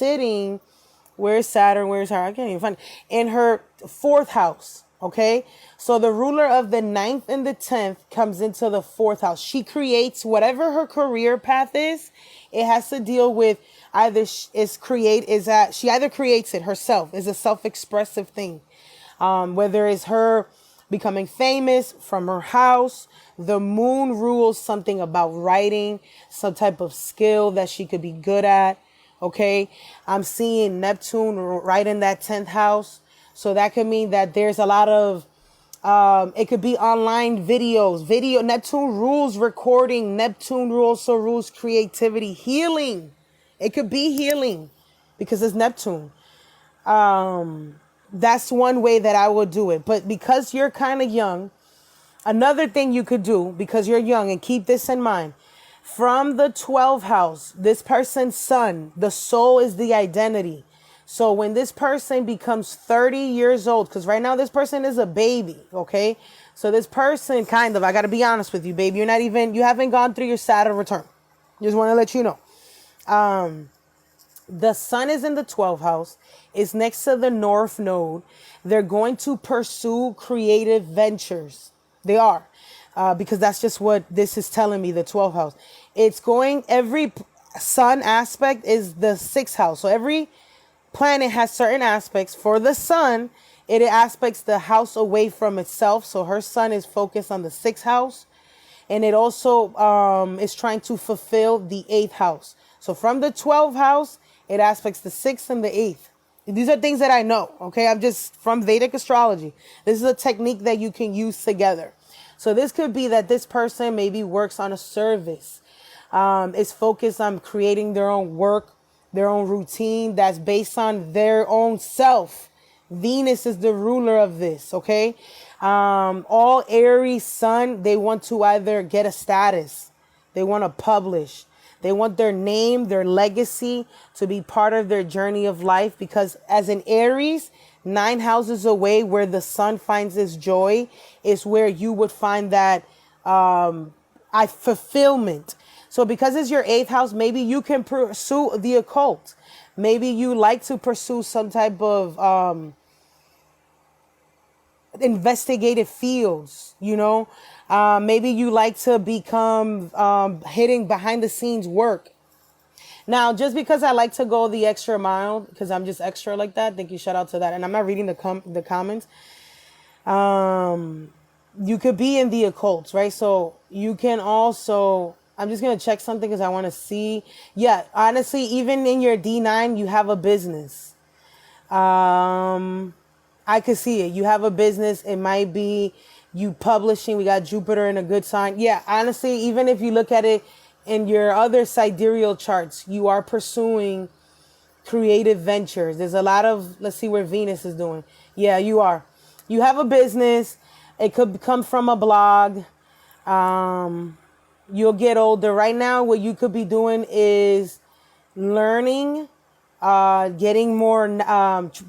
sitting, where's Saturn, where's her, I can't even find it, in her fourth house. Okay, so the ruler of the ninth and the 10th comes into the fourth house. She creates whatever her career path is. It has to deal with either she either creates it herself, is a self-expressive thing. Whether it's her becoming famous from her house. The moon rules something about writing, some type of skill that she could be good at. Okay, I'm seeing Neptune right in that 10th house. So that could mean that there's a lot of, it could be online videos. Neptune rules recording. Neptune also rules creativity, healing. It could be healing because it's Neptune. That's one way that I would do it. But because you're kind of young, another thing you could do because you're young, and keep this in mind, from the 12th house, this person's sun, the soul is the identity. So when this person becomes 30 years old, because right now this person is a baby, okay? So this person I got to be honest with you, baby. You haven't gone through your Saturn return. Just want to let you know. The sun is in the 12th house. It's next to the north node. They're going to pursue creative ventures. They are. Because that's just what this is telling me, the 12th house. Every sun aspect is the 6th house. So every planet has certain aspects. For the sun, it aspects the house away from itself. So her sun is focused on the 6th house. And it also is trying to fulfill the 8th house. So from the 12th house, it aspects the 6th and the 8th. These are things that I know, okay? I'm just from Vedic astrology. This is a technique that you can use together. So this could be that this person maybe works on a service. Is focused on creating their own work, their own routine that's based on their own self. Venus is the ruler of this, okay? All Aries sun, they want to either get a status. They want to publish. They want their name, their legacy to be part of their journey of life, because as an Aries, 9 houses away where the sun finds its joy is where you would find that fulfillment. So because it's your 8th house, maybe you can pursue the occult. Maybe you like to pursue some type of investigative fields, maybe you like to become hitting behind the scenes work. Now, just because I like to go the extra mile, because I'm just extra like that, thank you, shout out to that. And I'm not reading the comments. You could be in the occult, right? So you can also, I'm just going to check something because I want to see. Yeah, honestly, even in your D9, you have a business. I could see it. You have a business. It might be you publishing. We got Jupiter in a good sign. Yeah, honestly, even if you look at it in your other sidereal charts, you are pursuing creative ventures. There's a lot of, let's see where Venus is doing. Yeah, you are. You have a business. It could come from a blog. You'll get older. Right now, what you could be doing is learning, getting more,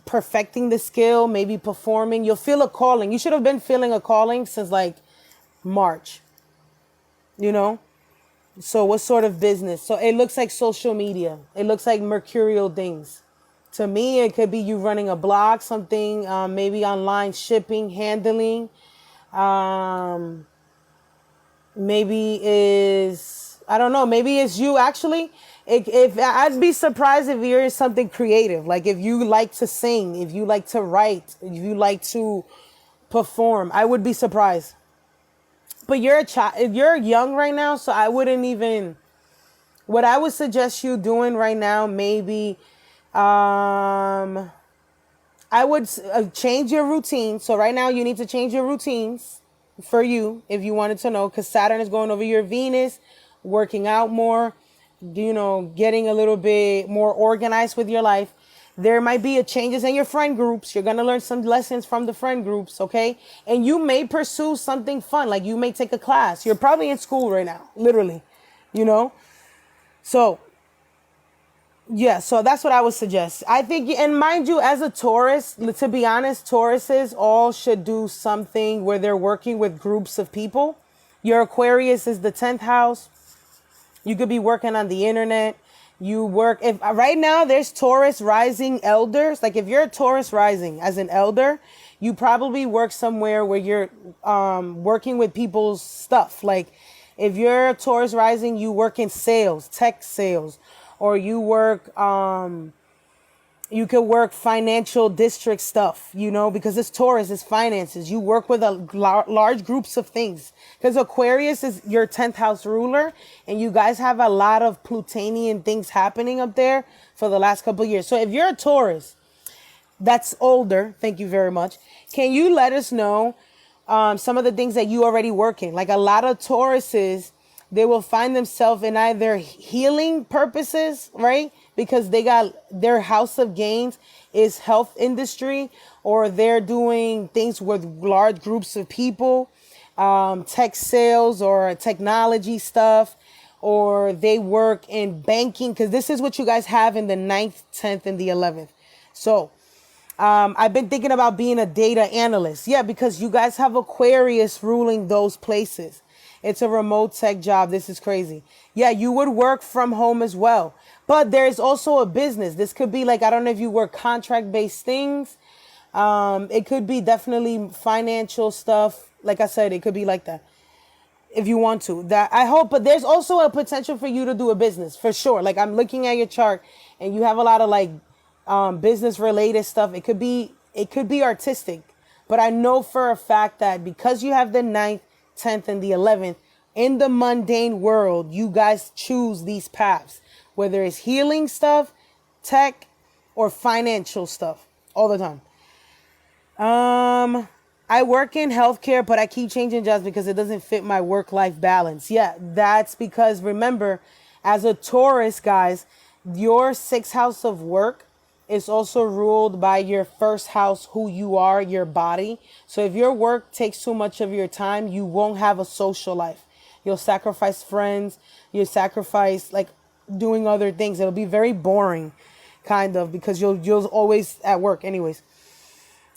perfecting the skill, maybe performing. You'll feel a calling. You should have been feeling a calling since like March, So what sort of business? So it looks like social media. It looks like mercurial things. To me, it could be you running a blog, something, maybe online shipping, handling. Maybe I don't know, maybe it's you actually. If I'd be surprised if you're something creative, like if you like to sing, if you like to write, if you like to perform, I would be surprised. But you're a child, you're young right now, so I wouldn't even, what I would suggest you doing right now, maybe, I would change your routine. So right now you need to change your routines for you, if you wanted to know, because Saturn is going over your Venus, working out more, getting a little bit more organized with your life. There might be changes in your friend groups. You're going to learn some lessons from the friend groups, okay? And you may pursue something fun, like you may take a class. You're probably in school right now, literally, So, yeah, so that's what I would suggest. I think, and mind you, as a Taurus, to be honest, Tauruses all should do something where they're working with groups of people. Your Aquarius is the 10th house. You could be working on the internet. You work if right now there's Taurus rising elders. Like if you're a Taurus rising as an elder, you probably work somewhere where you're working with people's stuff. Like if you're a Taurus rising, you work in sales, tech sales, or you work you could work financial district stuff, you know, because it's Taurus, it's finances. You work with a large groups of things because Aquarius is your 10th house ruler, and you guys have a lot of Plutonian things happening up there for the last couple of years. So if you're a Taurus that's older, thank you very much. Can you let us know some of the things that you already work in? Like a lot of Tauruses, they will find themselves in either healing purposes, right? Because they got their house of gains is health industry, or they're doing things with large groups of people, tech sales or technology stuff, or they work in banking, because this is what you guys have in the 9th, 10th, and the 11th. So I've been thinking about being a data analyst. Yeah, because you guys have Aquarius ruling those places. It's a remote tech job. This is crazy. Yeah, you would work from home as well. But there's also a business. This could be like, I don't know if you work contract-based things. It could be definitely financial stuff. Like I said, it could be like that if you want to. That I hope, but there's also a potential for you to do a business for sure. Like I'm looking at your chart and you have a lot of like business related stuff. It could be artistic, but I know for a fact that because you have the 9th, 10th, and the 11th in the mundane world, you guys choose these paths, whether it's healing stuff, tech, or financial stuff all the time. I work in healthcare, but I keep changing jobs because it doesn't fit my work-life balance. Yeah, that's because remember, as a Taurus, guys, your 6th house of work is also ruled by your 1st house, who you are, your body. So if your work takes too much of your time, you won't have a social life. You'll sacrifice friends. You'll sacrifice like doing other things. It'll be very boring, kind of, because you'll always at work anyways.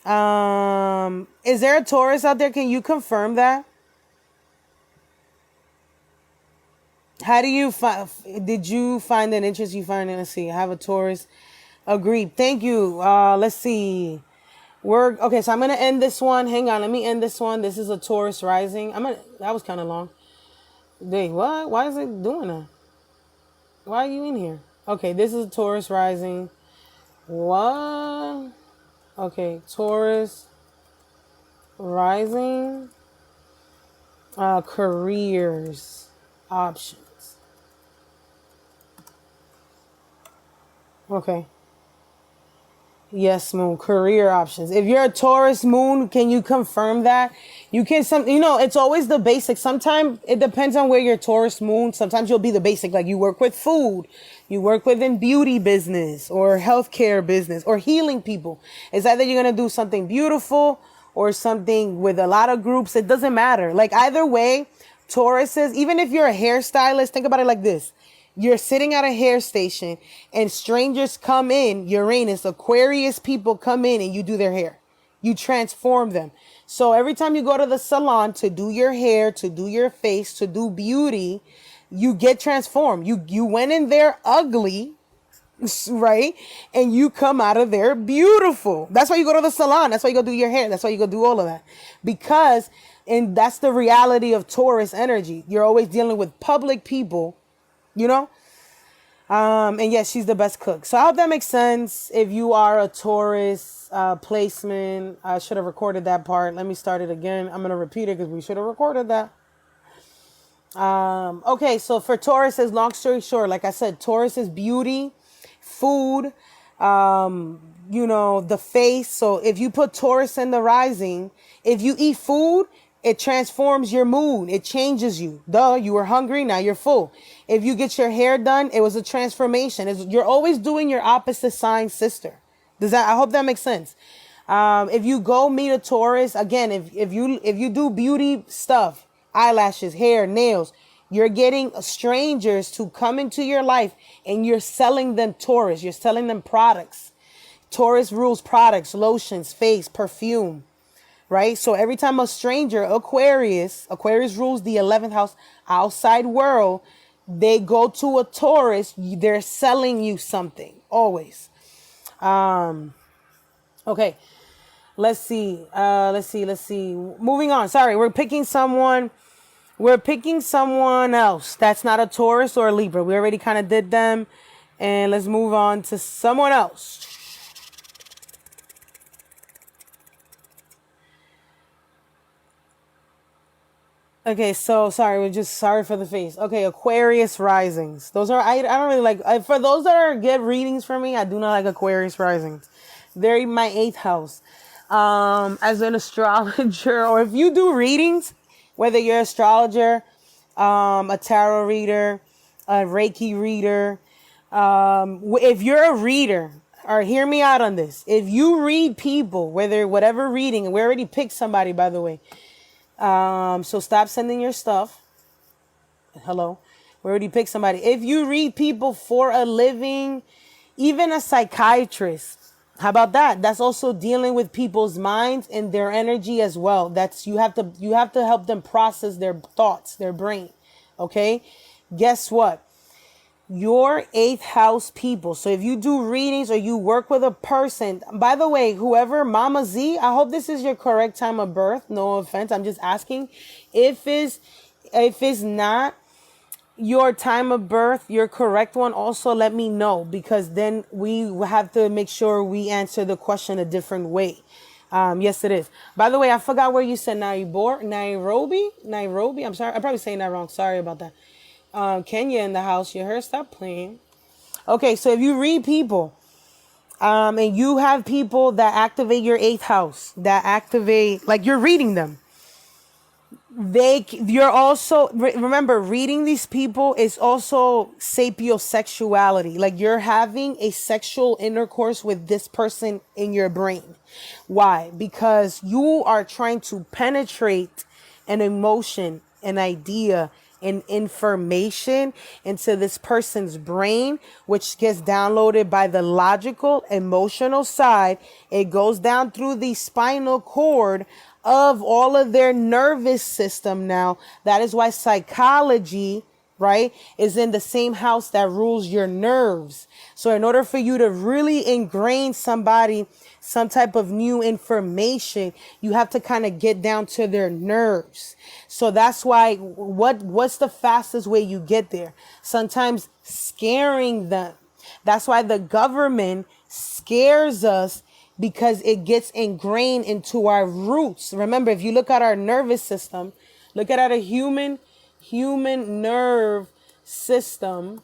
Is there a Taurus out there? Can you confirm that? How do you find, did you find an interest you find in? Let's see. I have a Taurus. Agreed. Thank you. Let's see. Okay, so I'm going to end this one. Hang on. Let me end this one. This is a Taurus rising. That was kind of long. Dang, what? Why is it doing that? Why are you in here? Okay, this is a Taurus rising. What? Okay, Taurus rising. Careers options. Okay. Yes, moon, career options. If you're a Taurus moon, can you confirm that? You can it's always the basic. Sometimes it depends on where your Taurus moon. Sometimes you'll be the basic, like you work with food, you work within beauty business or healthcare business or healing people. It's either you're going to do something beautiful or something with a lot of groups. It doesn't matter. Like either way, Tauruses, even if you're a hairstylist, think about it like this. You're sitting at a hair station and strangers come in, Uranus, Aquarius people come in and you do their hair. You transform them. So every time you go to the salon to do your hair, to do your face, to do beauty, you get transformed. You went in there ugly, right? And you come out of there beautiful. That's why you go to the salon. That's why you go do your hair. That's why you go do all of that. And that's the reality of Taurus energy. You're always dealing with public people. You know? And yes, she's the best cook. So I hope that makes sense. If you are a Taurus placement, I should have recorded that part. Let me start it again. I'm going to repeat it because we should have recorded that. Okay, so for Taurus, is long story short, like I said, Taurus is beauty, food, the face. So if you put Taurus in the rising, if you eat food, it transforms your mood. It changes you. You were hungry. Now you're full. If you get your hair done, it was a transformation. You're always doing your opposite sign sister. I hope that makes sense. If you go meet a Taurus, again, if you do beauty stuff, eyelashes, hair, nails, you're getting strangers to come into your life and you're selling them Taurus. You're selling them products. Taurus rules products, lotions, face, perfume. Right? So every time a stranger, Aquarius rules the 11th house, outside world, they go to a Taurus, they're selling you something always. Okay, let's see. Moving on. Sorry, we're picking someone. We're picking someone else that's not a Taurus or a Libra. We already kind of did them. And let's move on to someone else. Okay, so sorry, we're just sorry for the face. Okay, Aquarius risings. Those are I don't really like for those that are get readings for me. I do not like Aquarius risings. They're in my 8th house. As an astrologer, or if you do readings, whether you're an astrologer, a tarot reader, a Reiki reader, if you're a reader, or hear me out on this. If you read people, whether whatever reading, and we already picked somebody, by the way. So stop sending your stuff. Hello. We already picked somebody. If you read people for a living, even a psychiatrist, how about that? That's also dealing with people's minds and their energy as well. That's you have to help them process their thoughts, their brain. Okay? Guess what? Your 8th house people. So if you do readings or you work with a person, by the way, whoever, Mama Z, I hope this is your correct time of birth. No offense. I'm just asking. If it's not your time of birth, your correct one, also let me know, because then we have to make sure we answer the question a different way. Yes, it is. By the way, I forgot where you said Nairobi. I'm sorry. I'm probably saying that wrong. Sorry about that. Kenya in the house. You heard? Stop playing. Okay, so if you read people, and you have people that activate your 8th house, that activate, like you're reading them. You're also, remember, reading these people is also sapiosexuality. Like you're having a sexual intercourse with this person in your brain. Why? Because you are trying to penetrate an emotion, an idea, and information into this person's brain, which gets downloaded by the logical, emotional side. It goes down through the spinal cord of all of their nervous system. Now, that is why psychology, right, is in the same house that rules your nerves. So in order for you to really ingrain somebody some type of new information, you have to kind of get down to their nerves. So that's why what's the fastest way you get there? Sometimes scaring them. That's why the government scares us, because it gets ingrained into our roots. Remember, if you look at our nervous system, look at a human nerve system,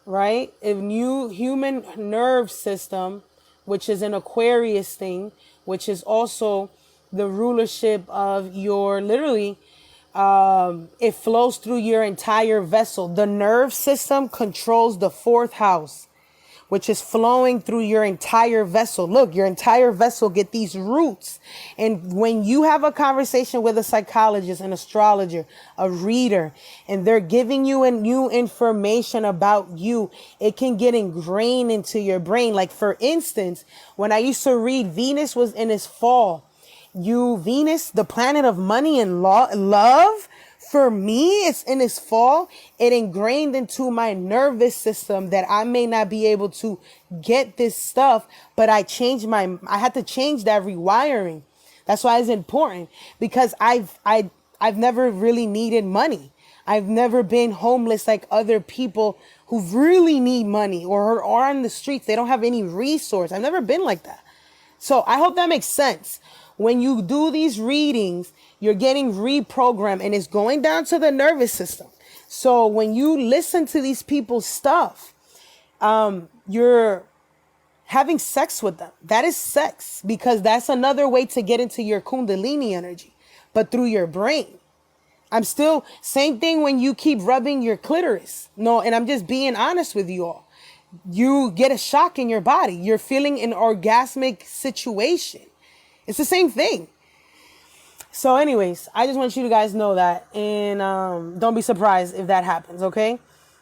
right? If new human nerve system, which is an Aquarius thing, which is also the rulership of your, literally, it flows through your entire vessel. The nerve system controls the 4th house, which is flowing through your entire vessel. Look, your entire vessel get these roots. And when you have a conversation with a psychologist, an astrologer, a reader, and they're giving you a new information about you, it can get ingrained into your brain. Like, for instance, when I used to read Venus was in its fall, Venus, the planet of money and love, for me, it's in its fall. It ingrained into my nervous system that I may not be able to get this stuff, but I had to change that rewiring. That's why it's important, because I've never really needed money. I've never been homeless like other people who really need money, or are on the streets. They don't have any resource. I've never been like that. So I hope that makes sense. When you do these readings, you're getting reprogrammed, and it's going down to the nervous system. So when you listen to these people's stuff, you're having sex with them. That is sex, because that's another way to get into your Kundalini energy, but through your brain. Same thing when you keep rubbing your clitoris. No, and I'm just being honest with you all. You get a shock in your body. You're feeling an orgasmic situation. It's the same thing. So anyways, I just want you to guys know that, and don't be surprised if that happens, okay?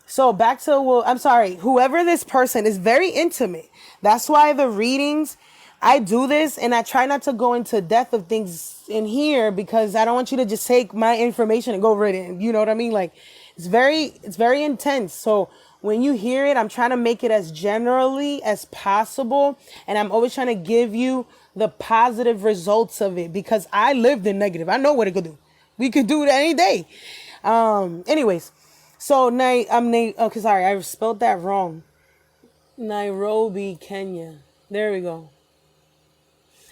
So back to, I'm sorry, whoever this person is, very intimate. That's why the readings, I do this, and I try not to go into depth of things in here, because I don't want you to just take my information and go right in. You know what I mean? Like, It's very intense. So when you hear it, I'm trying to make it as generally as possible. And I'm always trying to give you the positive results of it because I lived in negative. I know what it could do. We could do it any day. Anyways, so okay, sorry, I spelled that wrong. Nairobi, Kenya. There we go.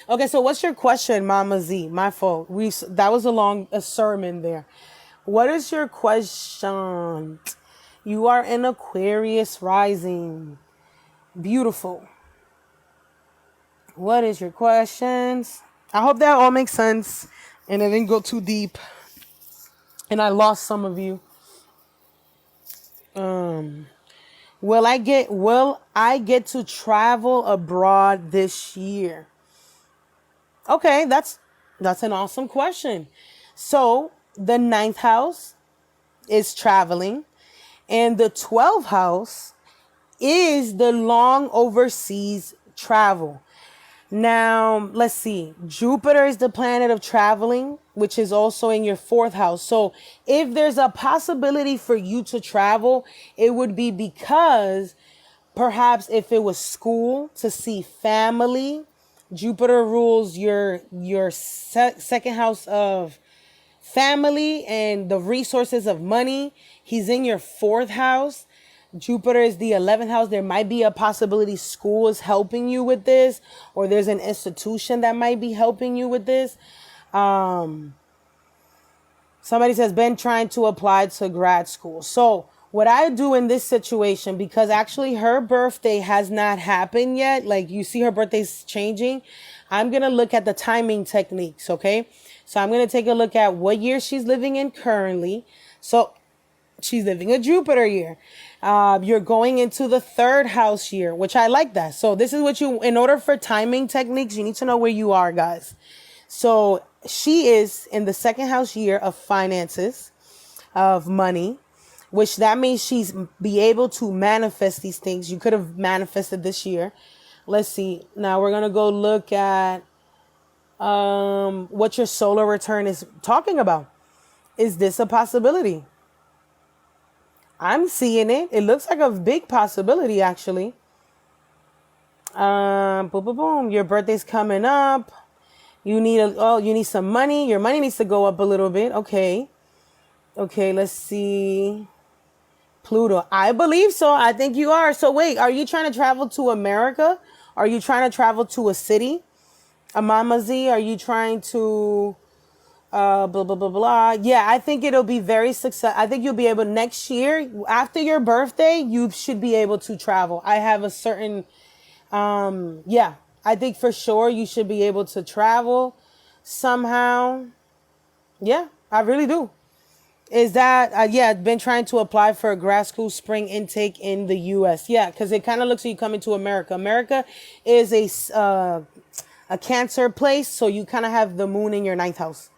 Okay, so what's your question, Mama Z? My fault. That was a sermon there. What is your question? You are in Aquarius rising. Beautiful. What is your questions? I hope that all makes sense and it didn't go too deep. And I lost some of you. Will I get to travel abroad this year? Okay, that's an awesome question. So the ninth house is traveling, and the 12th house is the long overseas travel. Now, let's see. Jupiter is the planet of traveling, which is also in your fourth house. So if there's a possibility for you to travel, it would be because perhaps if it was school to see family. Jupiter rules your second house of family and the resources of money. He's in your fourth house. Jupiter is the 11th house. There might be a possibility school is helping you with this, or there's an institution that might be helping you with this. Somebody says, been trying to apply to grad school. So what I do in this situation, because actually her birthday has not happened yet, like you see her birthday's changing, I'm going to look at the timing techniques, okay? So I'm going to take a look at what year she's living in currently. So she's living a Jupiter year. You're going into the third house year, which I like that. So this is what in order for timing techniques, you need to know where you are, guys. So she is in the second house year of finances, of money, which that means she's be able to manifest these things. You could have manifested this year. Let's see. Now we're going to go look at what your solar return is talking about. Is this a possibility? I'm seeing it. It looks like a big possibility, actually. Boom, boom, boom. Your birthday's coming up. You need some money. Your money needs to go up a little bit. Okay. Okay, let's see. Pluto. I believe so. I think you are. So wait, are you trying to travel to America? Are you trying to travel to a city? Mama Z, are you trying to blah, blah, blah, blah. Yeah, I think it'll be very successful. I think you'll be able next year, after your birthday, you should be able to travel. I have a certain, yeah, I think for sure you should be able to travel somehow. Yeah, I really do. Is that, yeah, been trying to apply for a grad school spring intake in the U.S. Yeah, because it kind of looks like you coming to America. America is a Cancer place, so you kind of have the moon in your ninth house.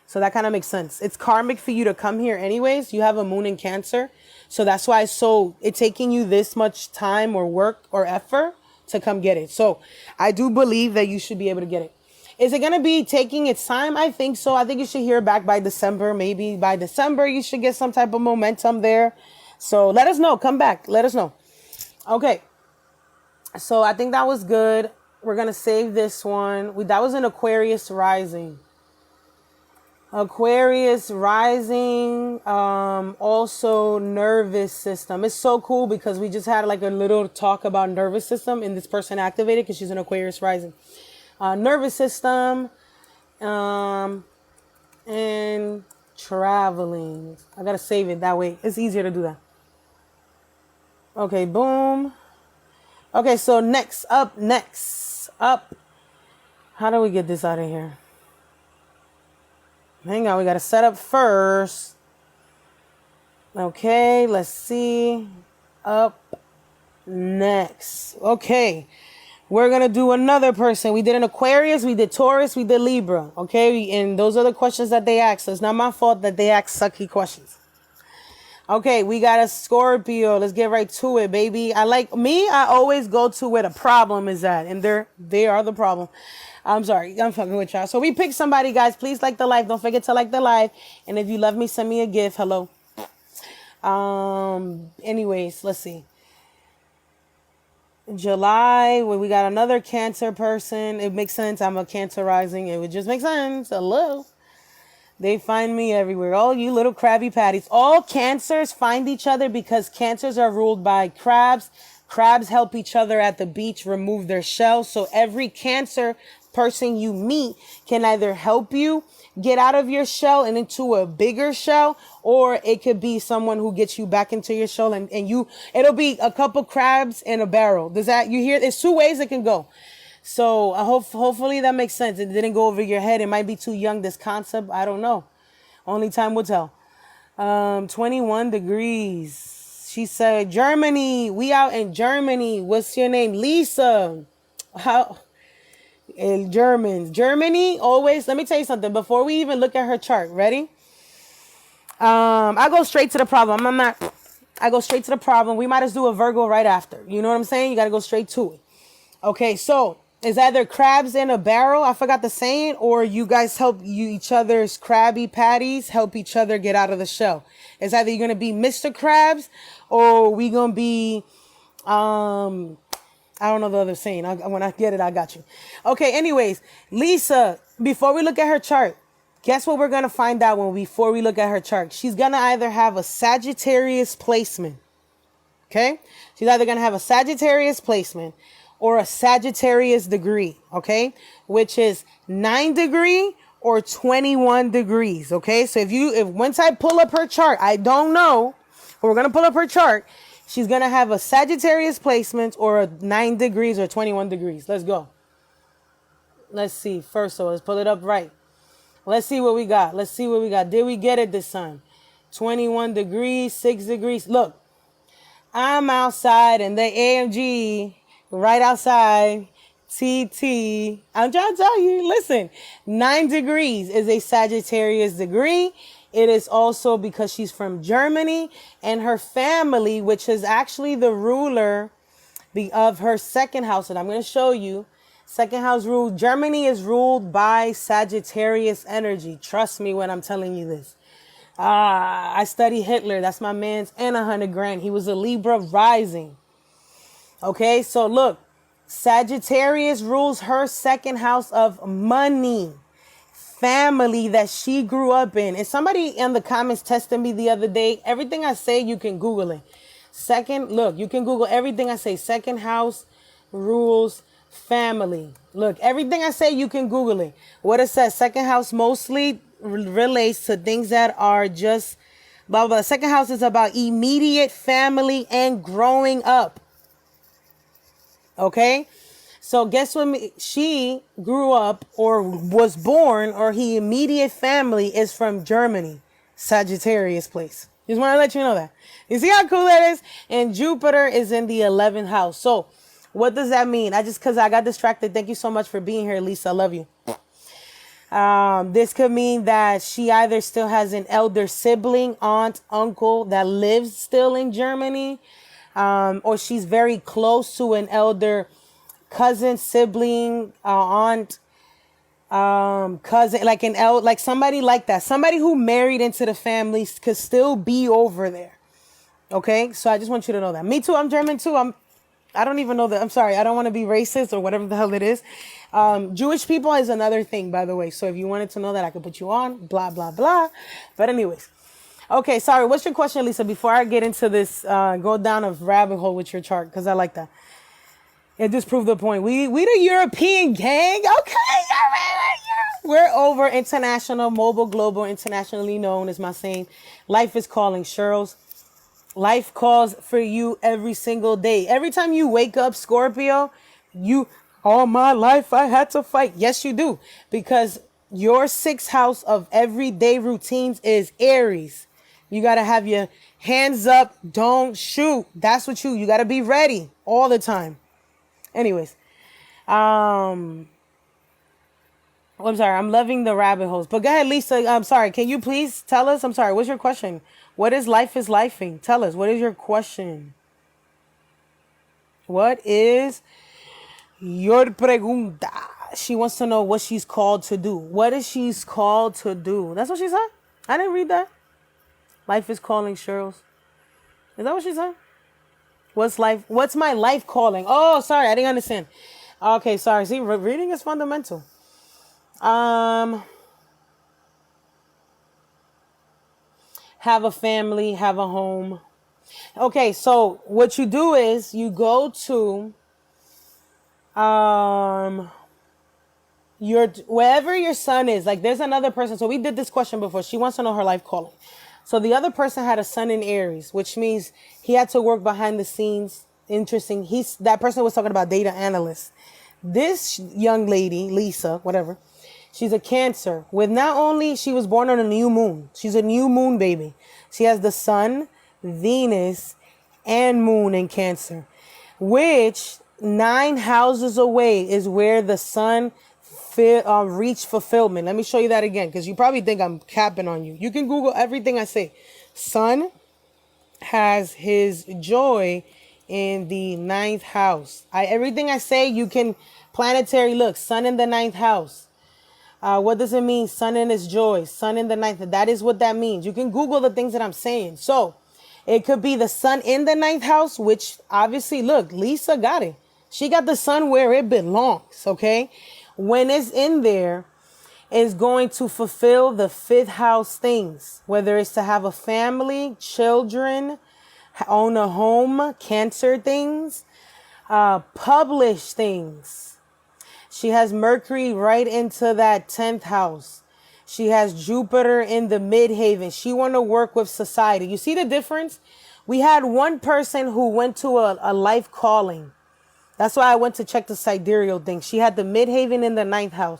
So that kind of makes sense. It's karmic for you to come here anyways. You have a moon in Cancer. So that's why it's taking you this much time or work or effort to come get it. So I do believe that you should be able to get it. Is it going to be taking its time? I think so. I think you should hear back by December. Maybe by December, you should get some type of momentum there. So let us know. Come back. Let us know. Okay. So I think that was good. We're going to save this one. That was an Aquarius rising. Aquarius rising, also nervous system. It's so cool because we just had like a little talk about nervous system and this person activated because she's an Aquarius rising. Nervous system, and traveling. I gotta save it that way. It's easier to do that. Okay, boom. Okay, so next up. How do we get this out of here? Hang on, we got to set up first. Okay, let's see. Up next. Okay, we're going to do another person. We did an Aquarius, we did Taurus, we did Libra. Okay, and those are the questions that they asked. So it's not my fault that they asked sucky questions. Okay, we got a Scorpio. Let's get right to it, baby. I always go to where the problem is at, and they are the problem. I'm sorry, I'm fucking with y'all. So we pick somebody, guys. Please like the live. Don't forget to like the live. And if you love me, send me a gift. Hello. Anyways, let's see. July, where we got another Cancer person. It makes sense. I'm a Cancer rising. It would just make sense. Hello. They find me everywhere. All you little Krabby Patties. All Cancers find each other because Cancers are ruled by crabs. Crabs help each other at the beach remove their shells. So every Cancer person you meet can either help you get out of your shell and into a bigger shell, or it could be someone who gets you back into your shell, and it'll be a couple crabs in a barrel. Does that, you hear? There's two ways it can go. So hopefully that makes sense. It didn't go over your head. It might be too young, this concept. I don't know. Only time will tell. 21 degrees. She said, Germany. We out in Germany. What's your name? Lisa. How? Germans. Germany always. Let me tell you something. Before we even look at her chart. Ready? I go straight to the problem. I go straight to the problem. We might as do a Virgo right after. You know what I'm saying? You got to go straight to it. Okay, so it's either crabs in a barrel, I forgot the saying, or you guys help each other's Krabby Patties help each other get out of the shell. It's either you're going to be Mr. Krabs or we going to be, I don't know the other saying. When I get it, I got you. Okay, anyways, Lisa, before we look at her chart, guess what we're going to find out before we look at her chart? She's going to either have a Sagittarius placement, okay? She's either going to have a Sagittarius placement or a Sagittarius degree, okay? Which is 9 degree or 21 degrees, okay? So if once I pull up her chart, I don't know, but we're going to pull up her chart. She's going to have a Sagittarius placement or a 9 degrees or 21 degrees. Let's go. Let's see. First of all, let's pull it up right. Let's see what we got. Let's see what we got. Did we get it this time? 21 degrees, 6 degrees. Look, I'm outside in the AMG, right outside, TT. I'm trying to tell you, listen, 9 degrees is a Sagittarius degree. It is also because she's from Germany, and her family, which is actually the ruler of her second house, and I'm going to show you. Second house rule. Germany is ruled by Sagittarius energy. Trust me when I'm telling you this. I study Hitler. That's my man's, and 100 grand. He was a Libra rising. Okay, so look, Sagittarius rules her second house of money, family that she grew up in. And somebody in the comments tested me the other day. Everything I say, you can Google it. Look, you can Google everything I say. Second house rules family. Look, everything I say, you can Google it. What it says, second house mostly relates to things that are just blah, blah. Second house is about immediate family and growing up. Okay, so guess what? She grew up or was born, or her immediate family is from Germany, Sagittarius place. Just want to let you know that. You see how cool that is? And Jupiter is in the 11th house. So what does that mean? Because I got distracted. Thank you so much for being here, Lisa. I love you. This could mean that she either still has an elder sibling, aunt, uncle that lives still in Germany, or she's very close to an elder cousin, sibling, aunt, cousin, like like somebody like that. Somebody who married into the family could still be over there. Okay, so I just want you to know that. Me too. I'm German too. I don't even know that. I'm sorry. I don't want to be racist or whatever the hell it is. Jewish people is another thing, by the way. So if you wanted to know that, I could put you on. Blah blah blah. But anyways. Okay, sorry. What's your question, Lisa? Before I get into this, go down a rabbit hole with your chart, because I like that. It just proved the point. We the European gang. Okay, we're over international, mobile, global, internationally known, is my saying. Life is calling, Shirls. Life calls for you every single day. Every time you wake up, Scorpio, all my life I had to fight. Yes, you do, because your 6th house of everyday routines is Aries. You got to have your hands up. Don't shoot. That's what you got to be ready all the time. Anyways, I'm sorry. I'm loving the rabbit holes. But go ahead, Lisa. I'm sorry. Can you please tell us? I'm sorry. What's your question? What is life is lifing? Tell us. What is your question? What is your pregunta? She wants to know what she's called to do. What is she's called to do? That's what she said? I didn't read that. Life is calling, Shirls. Is that what she said? What's my life calling? Oh, sorry, I didn't understand. Okay, sorry. See, reading is fundamental. Um, have a family, have a home. Okay, so what you do is you go to your wherever your son is. Like there's another person. So we did this question before. She wants to know her life calling. So the other person had a son in Aries, which means he had to work behind the scenes. Interesting. That person was talking about data analyst. This young lady, Lisa, whatever, she's a Cancer. With not only she was born on a new moon. She's a new moon baby. She has the sun, Venus, and moon in Cancer, which 9 houses away is where the sun reach fulfillment. Let me show you that again, because you probably think I'm capping on you. You can Google everything I say. Sun has his joy in the 9th house. Everything I say, you can planetary look. Sun in the 9th house. What does it mean? Sun in his joy. Sun in the 9th. That is what that means. You can Google the things that I'm saying. So it could be the sun in the 9th house, which obviously, look, Lisa got it. She got the sun where it belongs, okay? When it's in there, it's going to fulfill the 5th house things, whether it's to have a family, children, own a home, Cancer things, publish things. She has Mercury right into that 10th house. She has Jupiter in the midhaven. She want to work with society. You see the difference? We had one person who went to a life calling. That's why I went to check the sidereal thing. She had the midhaven in the 9th house.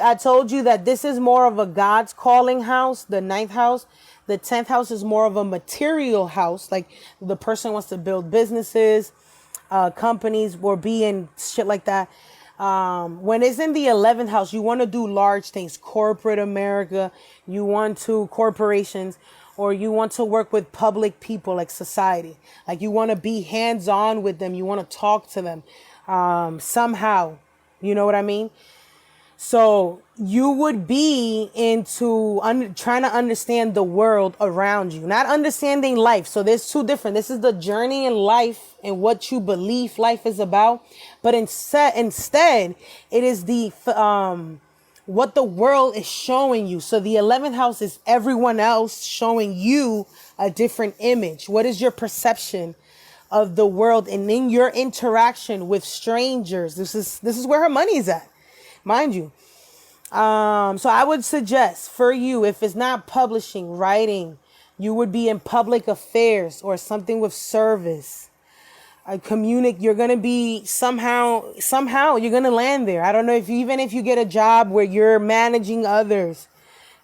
I told you that this is more of a God's calling house, the 9th house. The 10th house is more of a material house. Like the person wants to build businesses, companies, or be in shit like that. When it's in the 11th house, you want to do large things, corporate America, you want to corporations, or you want to work with public people like society. Like you want to be hands-on with them. You want to talk to them somehow. You know what I mean? So you would be into trying to understand the world around you, not understanding life. So there's two different. This is the journey in life and what you believe life is about. But instead, it is the what the world is showing you. So the 11th house is everyone else showing you a different image. What is your perception of the world and in your interaction with strangers? This is where her money is at. Mind you. So I would suggest for you, if it's not publishing, writing, you would be in public affairs or something with service. You're going to be somehow you're going to land there. I don't know if you get a job where you're managing others,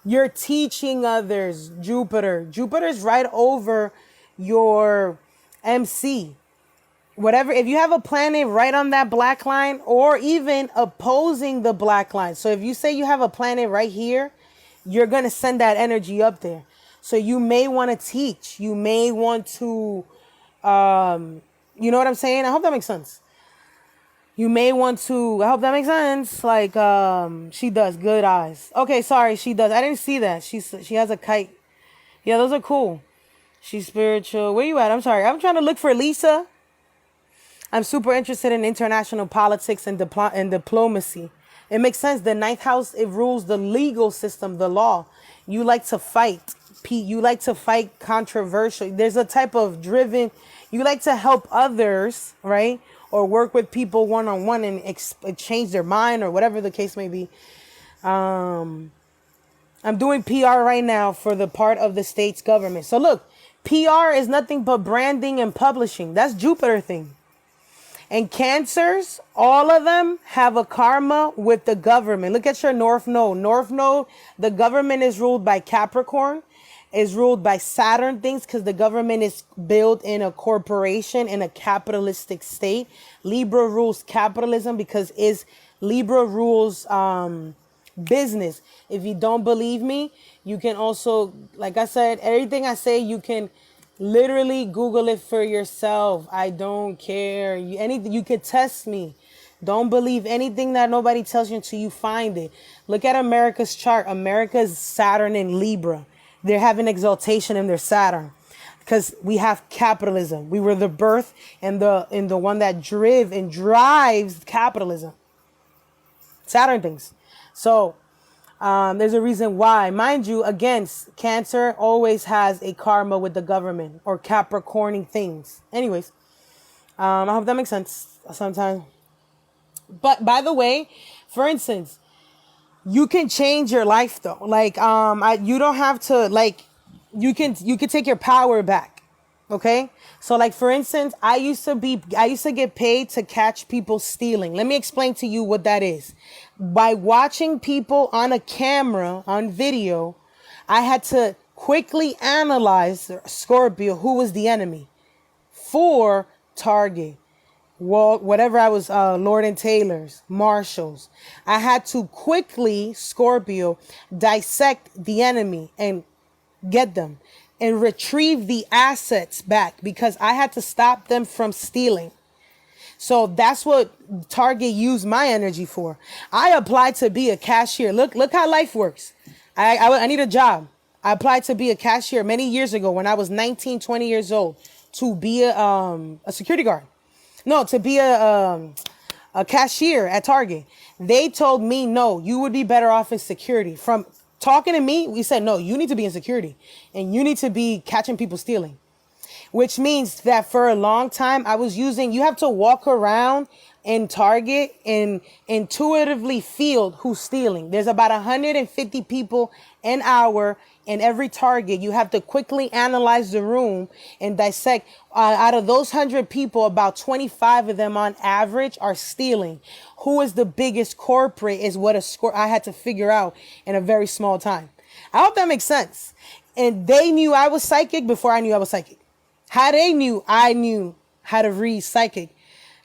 you're teaching others. Jupiter's right over your MC. Whatever, if you have a planet right on that black line or even opposing the black line. So if you say you have a planet right here, you're going to send that energy up there. So you may want to teach. You may want to, you know what I'm saying? I hope that makes sense. You may want to, I hope that makes sense. Like, she does. Good eyes. Okay, sorry, she does. I didn't see that. She has a kite. Yeah, those are cool. She's spiritual. Where you at? I'm sorry. I'm trying to look for Lisa. I'm super interested in international politics and diplomacy. It makes sense. The 9th house, it rules the legal system, the law. You like to fight. You like to fight controversial. There's a type of driven, you like to help others, right? Or work with people one-on-one and change their mind or whatever the case may be. I'm doing PR right now for the part of the state's government. So look, PR is nothing but branding and publishing. That's Jupiter thing. And Cancers, all of them have a karma with the government. Look at your North Node. North Node, the government is ruled by Capricorn, is ruled by Saturn things because the government is built in a corporation in a capitalistic state. Libra rules capitalism because Libra rules business. If you don't believe me, you can also, like I said, everything I say, you can literally Google it for yourself. I don't care. You could test me. Don't believe anything that nobody tells you until you find it. Look at America's chart. America's Saturn in Libra. They have an exaltation in their Saturn. because we have capitalism. We were the birth and the one that drives capitalism. Saturn things. So there's a reason why. Mind you, again, Cancer always has a karma with the government or Capricorning things. Anyways, I hope that makes sense sometimes. But by the way, for instance, you can change your life though. Like, you don't have to, like, you can take your power back. Okay. So like, for instance, I used to get paid to catch people stealing. Let me explain to you what that is. By watching people on a camera, on video, I had to quickly analyze Scorpio, who was the enemy for Target. Well, whatever I was, Lord and Taylor's, Marshalls. I had to quickly, Scorpio, dissect the enemy and get them and retrieve the assets back because I had to stop them from stealing. So that's what Target used my energy for. I applied to be a cashier. Look how life works. I need a job. I applied to be a cashier many years ago when I was 19, 20 years old to be a security guard. No, to be a cashier at Target. They told me, no, you would be better off in security. From talking to me, we said, no, you need to be in security and you need to be catching people stealing. Which means that for a long time I was you have to walk around in Target and intuitively feel who's stealing. There's about 150 people an hour in every Target. You have to quickly analyze the room and dissect. Out of those 100 people, about 25 of them on average are stealing. Who is the biggest corporate is what I had to figure out in a very small time. I hope that makes sense. And they knew I was psychic before I knew I was psychic. How they knew I knew how to read psychic.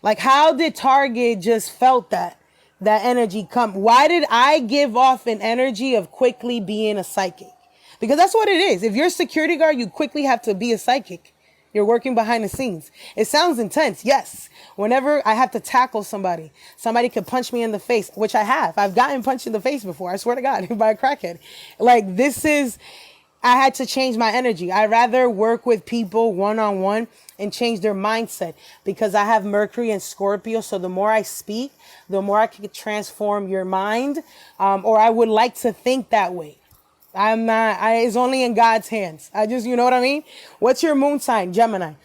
Like, how did Target just felt that energy come? Why did I give off an energy of quickly being a psychic? Because that's what it is. If you're a security guard, you quickly have to be a psychic. You're working behind the scenes. It sounds intense. Yes. Whenever I have to tackle somebody could punch me in the face, which I have. I've gotten punched in the face before. I swear to God, by a crackhead. Like, I had to change my energy. I rather work with people one-on-one and change their mindset because I have Mercury and Scorpio. So the more I speak, the more I can transform your mind. Or I would like to think that way. It's only in God's hands. You know what I mean? What's your moon sign? Gemini.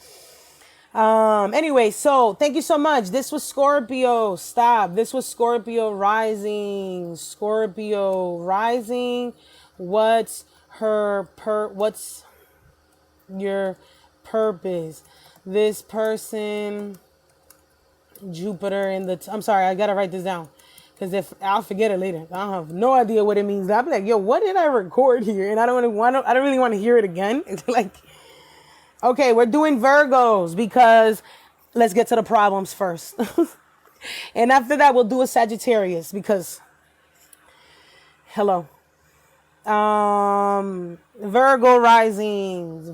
Anyway, so thank you so much. This was Scorpio. Stop. This was Scorpio rising. Scorpio rising. What's your purpose? This person, Jupiter in I'm sorry, I gotta write this down because if I'll forget it later. I have no idea what it means. I'll be like, yo, what did I record here? And I don't really want to hear it again. It's like, okay, we're doing Virgos because let's get to the problems first. And after that, we'll do a Sagittarius because, hello. Virgo risings.